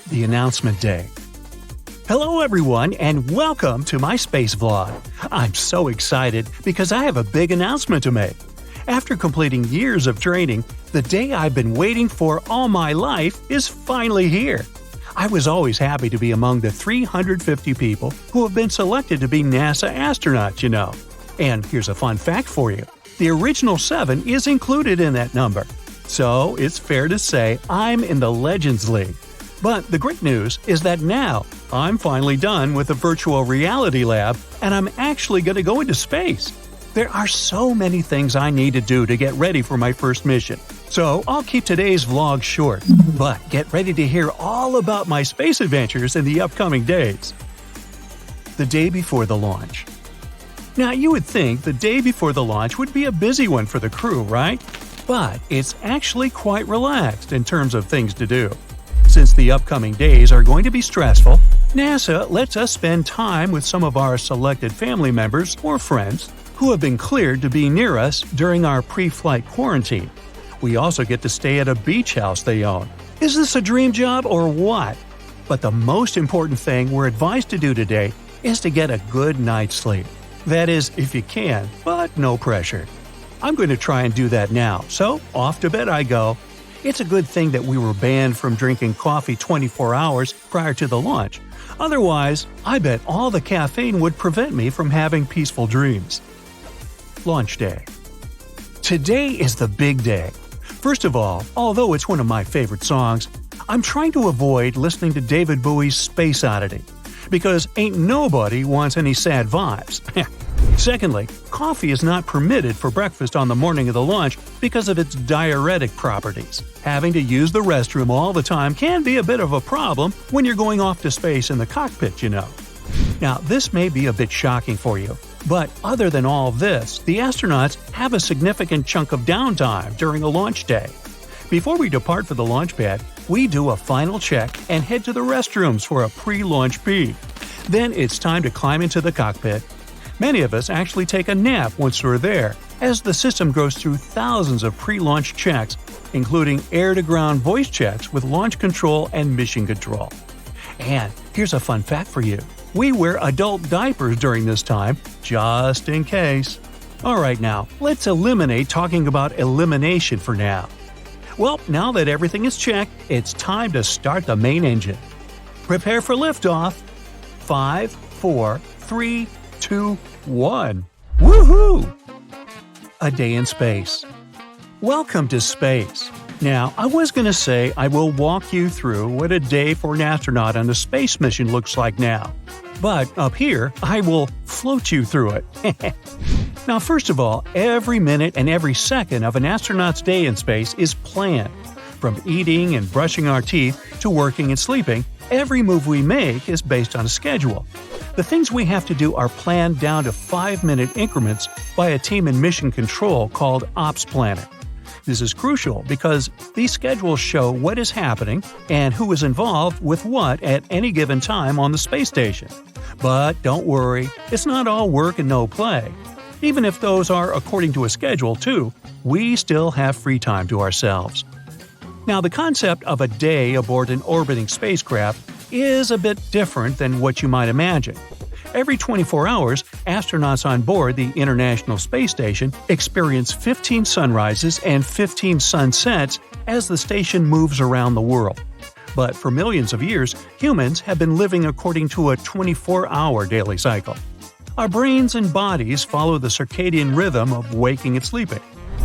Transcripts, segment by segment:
the announcement day. Hello everyone and welcome to my space vlog. I'm so excited because I have a big announcement to make. After completing years of training, the day I've been waiting for all my life is finally here. I was always happy to be among the 350 people who have been selected to be NASA astronauts, you know. And here's a fun fact for you. The original 7 is included in that number. So it's fair to say I'm in the Legends League. But the great news is that now I'm finally done with the virtual reality lab and I'm actually going to go into space. There are so many things I need to do to get ready for my first mission. So I'll keep today's vlog short, but get ready to hear all about my space adventures in the upcoming days. The day before the launch. Now you would think the day before the launch would be a busy one for the crew, right? But it's actually quite relaxed in terms of things to do. Since the upcoming days are going to be stressful, NASA lets us spend time with some of our selected family members or friends who have been cleared to be near us during our pre-flight quarantine. We also get to stay at a beach house they own. Is this a dream job or what? But the most important thing we're advised to do today is to get a good night's sleep. That is, if you can, but no pressure. I'm going to try and do that now, so off to bed I go. It's a good thing that we were banned from drinking coffee 24 hours prior to the launch. Otherwise, I bet all the caffeine would prevent me from having peaceful dreams. Launch day. Today is the big day. First of all, although it's one of my favorite songs, I'm trying to avoid listening to David Bowie's Space Oddity, because ain't nobody wants any sad vibes. Secondly, coffee is not permitted for breakfast on the morning of the launch because of its diuretic properties. Having to use the restroom all the time can be a bit of a problem when you're going off to space in the cockpit, you know. Now, this may be a bit shocking for you, but other than all this, the astronauts have a significant chunk of downtime during a launch day. Before we depart for the launch pad, we do a final check and head to the restrooms for a pre-launch pee. Then it's time to climb into the cockpit. Many of us actually take a nap once we're there, as the system goes through thousands of pre-launch checks, including air-to-ground voice checks with launch control and mission control. And here's a fun fact for you. We wear adult diapers during this time, just in case. Alright now, let's eliminate talking about elimination for now. Well, now that everything is checked, it's time to start the main engine. Prepare for liftoff. 5, 4, 3, 2, 1. Woohoo! A day in space. Welcome to space. Now, I was going to say I will walk you through what a day for an astronaut on a space mission looks like now. But up here, I will float you through it. Now, first of all, every minute and every second of an astronaut's day in space is planned. From eating and brushing our teeth to working and sleeping, every move we make is based on a schedule. The things we have to do are planned down to 5-minute increments by a team in mission control called Ops Planner. This is crucial because these schedules show what is happening and who is involved with what at any given time on the space station. But don't worry, it's not all work and no play. Even if those are according to a schedule too, we still have free time to ourselves. Now, the concept of a day aboard an orbiting spacecraft is a bit different than what you might imagine. Every 24 hours, astronauts on board the International Space Station experience 15 sunrises and 15 sunsets as the station moves around the world. But for millions of years, humans have been living according to a 24-hour daily cycle. Our brains and bodies follow the circadian rhythm of waking and sleeping.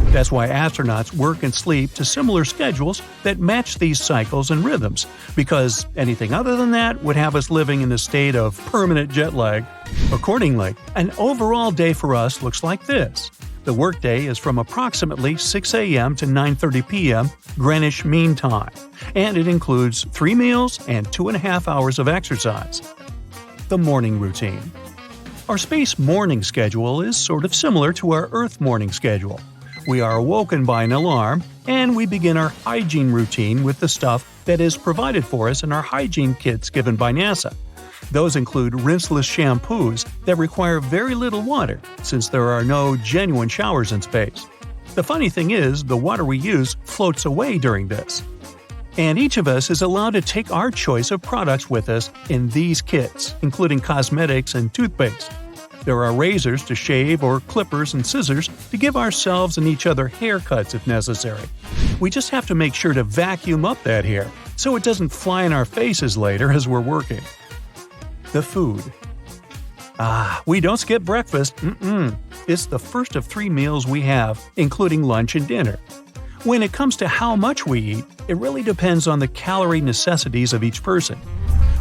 That's why astronauts work and sleep to similar schedules that match these cycles and rhythms, because anything other than that would have us living in a state of permanent jet lag. Accordingly, an overall day for us looks like this. The workday is from approximately 6 a.m. to 9:30 p.m. Greenwich Mean Time, and it includes 3 meals and 2.5 hours of exercise. The morning routine. Our space morning schedule is sort of similar to our Earth morning schedule. We are awoken by an alarm, and we begin our hygiene routine with the stuff that is provided for us in our hygiene kits given by NASA. Those include rinseless shampoos that require very little water, since there are no genuine showers in space. The funny thing is, the water we use floats away during this. And each of us is allowed to take our choice of products with us in these kits, including cosmetics and toothpaste. There are razors to shave or clippers and scissors to give ourselves and each other haircuts if necessary. We just have to make sure to vacuum up that hair so it doesn't fly in our faces later as we're working. The food. We don't skip breakfast. It's the first of 3 meals we have, including lunch and dinner. When it comes to how much we eat, it really depends on the calorie necessities of each person.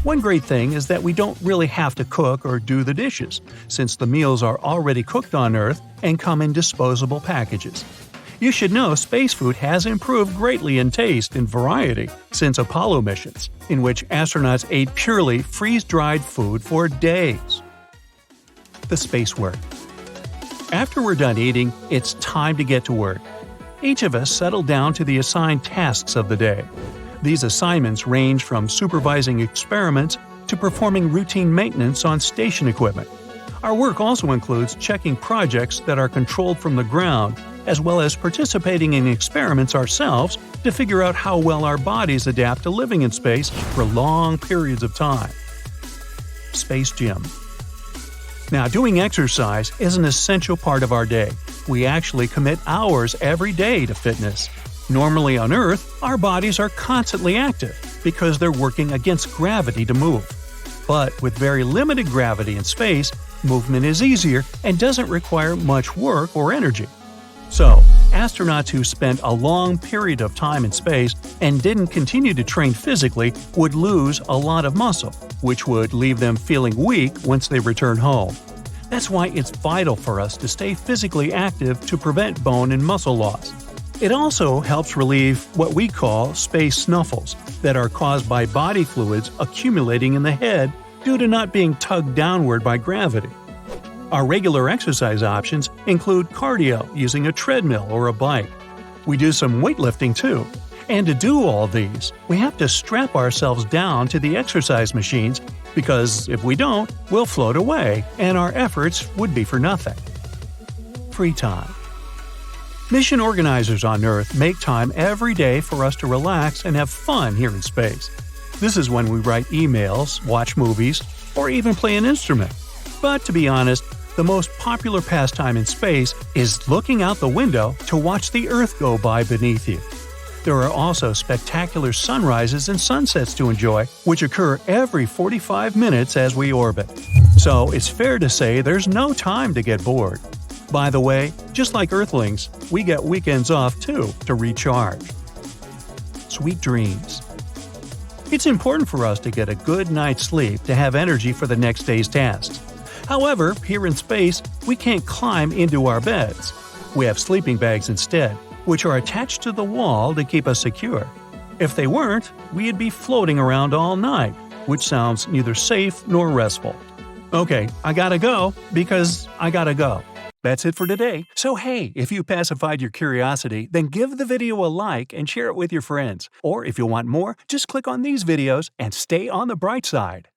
One great thing is that we don't really have to cook or do the dishes, since the meals are already cooked on Earth and come in disposable packages. You should know space food has improved greatly in taste and variety since Apollo missions, in which astronauts ate purely freeze-dried food for days. The space work. After we're done eating, it's time to get to work. Each of us settle down to the assigned tasks of the day. These assignments range from supervising experiments to performing routine maintenance on station equipment. Our work also includes checking projects that are controlled from the ground, as well as participating in experiments ourselves to figure out how well our bodies adapt to living in space for long periods of time. Space gym. Now, doing exercise is an essential part of our day. We actually commit hours every day to fitness. Normally on Earth, our bodies are constantly active because they're working against gravity to move. But with very limited gravity in space, movement is easier and doesn't require much work or energy. So, astronauts who spent a long period of time in space and didn't continue to train physically would lose a lot of muscle, which would leave them feeling weak once they return home. That's why it's vital for us to stay physically active to prevent bone and muscle loss. It also helps relieve what we call space snuffles that are caused by body fluids accumulating in the head due to not being tugged downward by gravity. Our regular exercise options include cardio using a treadmill or a bike. We do some weightlifting too. And to do all these, we have to strap ourselves down to the exercise machines because if we don't, we'll float away and our efforts would be for nothing. Free time. Mission organizers on Earth make time every day for us to relax and have fun here in space. This is when we write emails, watch movies, or even play an instrument. But to be honest, the most popular pastime in space is looking out the window to watch the Earth go by beneath you. There are also spectacular sunrises and sunsets to enjoy, which occur every 45 minutes as we orbit. So it's fair to say there's no time to get bored. By the way, just like Earthlings, we get weekends off too to recharge. Sweet dreams. It's important for us to get a good night's sleep to have energy for the next day's tasks. However, here in space, we can't climb into our beds. We have sleeping bags instead, which are attached to the wall to keep us secure. If they weren't, we'd be floating around all night, which sounds neither safe nor restful. Okay, I gotta go because I gotta go. That's it for today. So hey, if you pacified your curiosity, then give the video a like and share it with your friends. Or if you want more, just click on these videos and stay on the bright side.